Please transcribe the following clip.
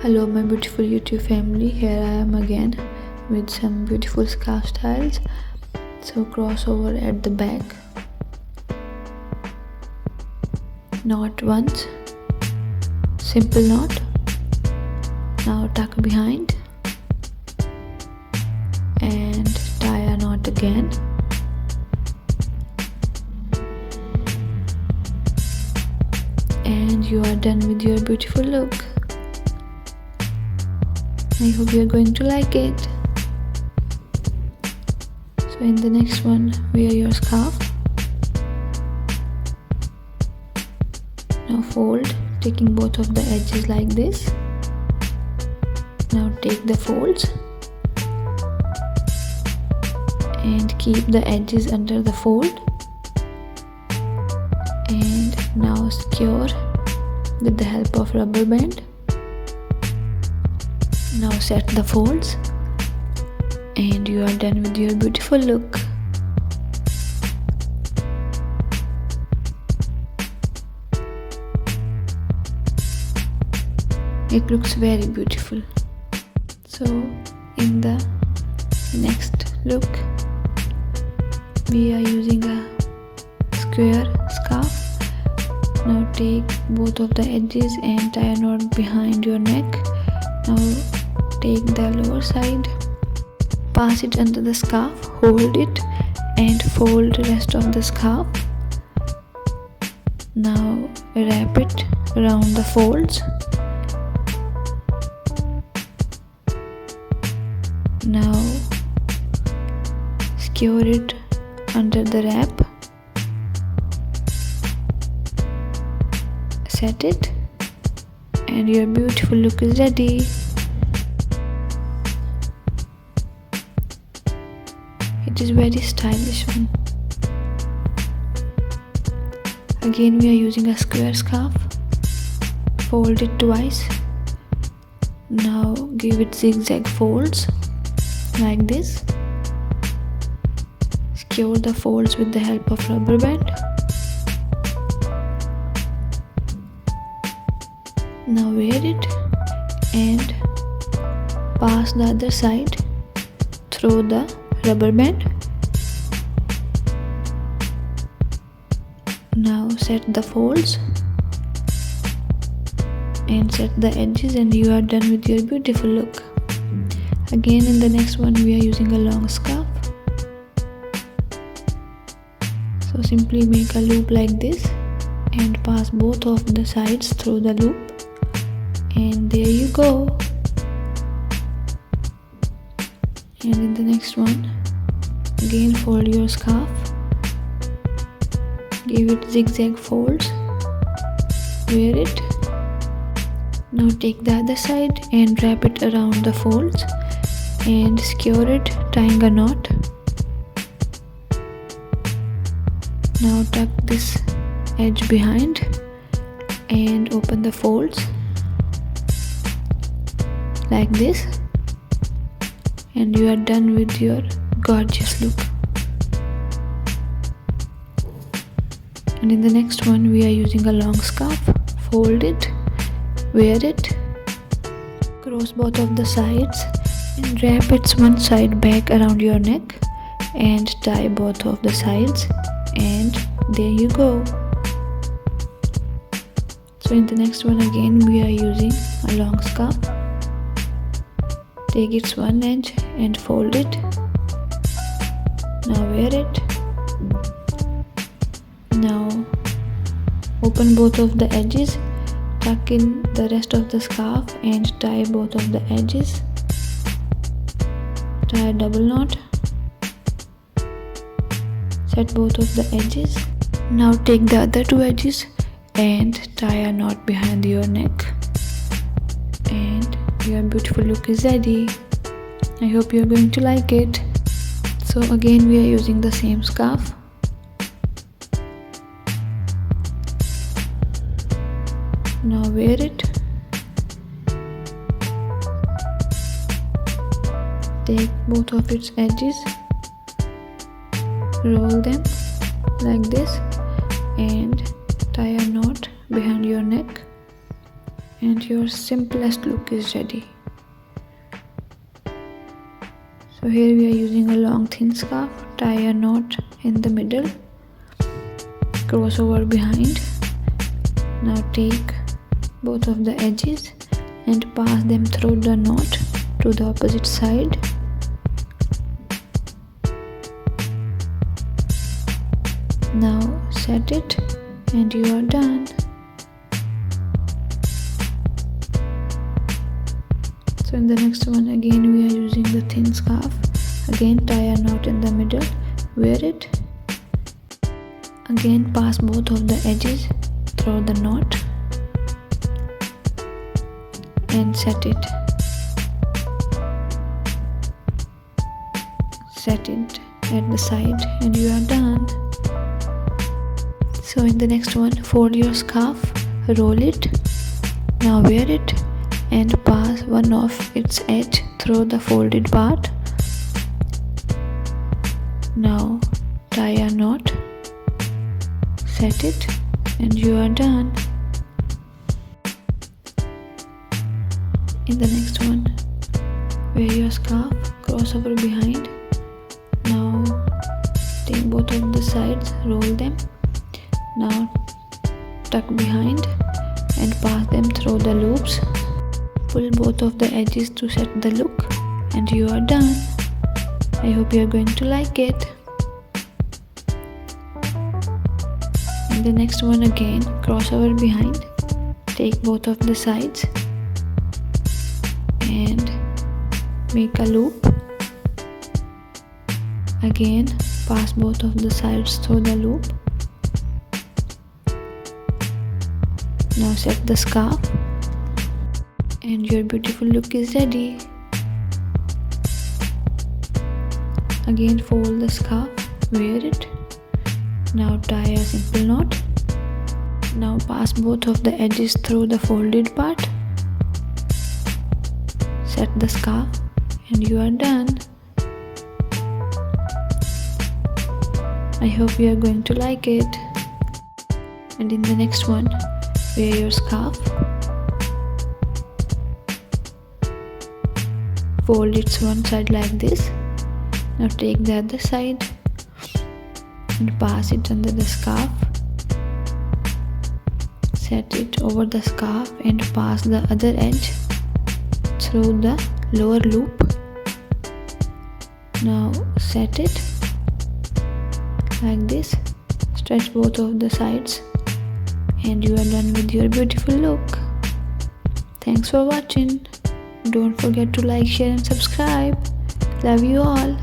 Hello my beautiful YouTube family, here I am again with some beautiful scarf styles. So crossover at the back, knot once, simple knot, now tuck behind and tie a knot again. And you are done with your beautiful look. I hope you are going to like it. So in the next one, wear your scarf. Now fold, taking both of the edges like this. Now take the folds and keep the edges under the fold. And now secure with the help of rubber band. Now set the folds and you are done with your beautiful look. It looks very beautiful. So in the next look, we are using a square scarf. Now take both of the edges and tie a knot behind your neck. Now take the lower side, pass it under the scarf, hold it and fold the rest of the scarf. Now wrap it around the folds. Now secure it under the wrap. Set it and your beautiful look is ready. It is very stylish one. Again we are using a square scarf. Fold it twice. Now give it zigzag folds like this. Secure the folds with the help of rubber band. Now wear it and pass the other side through the rubber band. Now set the folds and set the edges and you are done with your beautiful look. Again in the next one we are using a long scarf. So simply make a loop like this and pass both of the sides through the loop. And there you go. And in the next one, again fold your scarf. Give it zigzag folds. Wear it. Now take the other side and wrap it around the folds and secure it, tying a knot. Now tuck this edge behind and open the folds like this, and you are done with your gorgeous look. And in the next one we are using a long scarf. Fold it, wear it, cross both of the sides and wrap its one side back around your neck and tie both of the sides, and there you go. So in the next one again we are using a long scarf. Take its one edge and fold it. Now wear it. Now open both of the edges, tuck in the rest of the scarf and tie both of the edges. Tie a double knot. Set both of the edges. Now take the other two edges and tie a knot behind your neck. And your beautiful look is ready. I hope you are going to like it. So again we are using the same scarf. Now wear it. Take both of its edges, roll them like this and tie a knot behind your neck and your simplest look is ready. So here we are using a long thin scarf. Tie a knot in the middle, cross over behind. Now take both of the edges and pass them through the knot to the opposite side. Now set it and you are done. So in the next one again we are using the thin scarf. Again tie a knot in the middle, wear it. Again pass both of the edges through the knot and set it. Set it at the side and you are done. So in the next one, fold your scarf, roll it. Now wear it and pass one of its edge through the folded part. Now tie a knot, set it and you are done. In the next one, wear your scarf, cross over behind. Now take both of the sides, roll them. Now tuck behind and pass them through the loops. Pull both of the edges to set the look and you are done. I hope you are going to like it. In the next one again, cross over behind. Take both of the sides and make a loop. Again pass both of the sides through the loop. Now set the scarf and your beautiful look is ready. Again fold the scarf, wear it. Now tie a simple knot. Now pass both of the edges through the folded part. Set the scarf and you are done. I hope you are going to like it. And in the next one, wear your scarf. Fold it one side like this. Now take the other side and pass it under the scarf. Set it over the scarf and pass the other edge through the lower loop. Now set it like this. Stretch both of the sides and you are done with your beautiful look. Thanks for watching. Don't forget to like, share and subscribe. Love you all.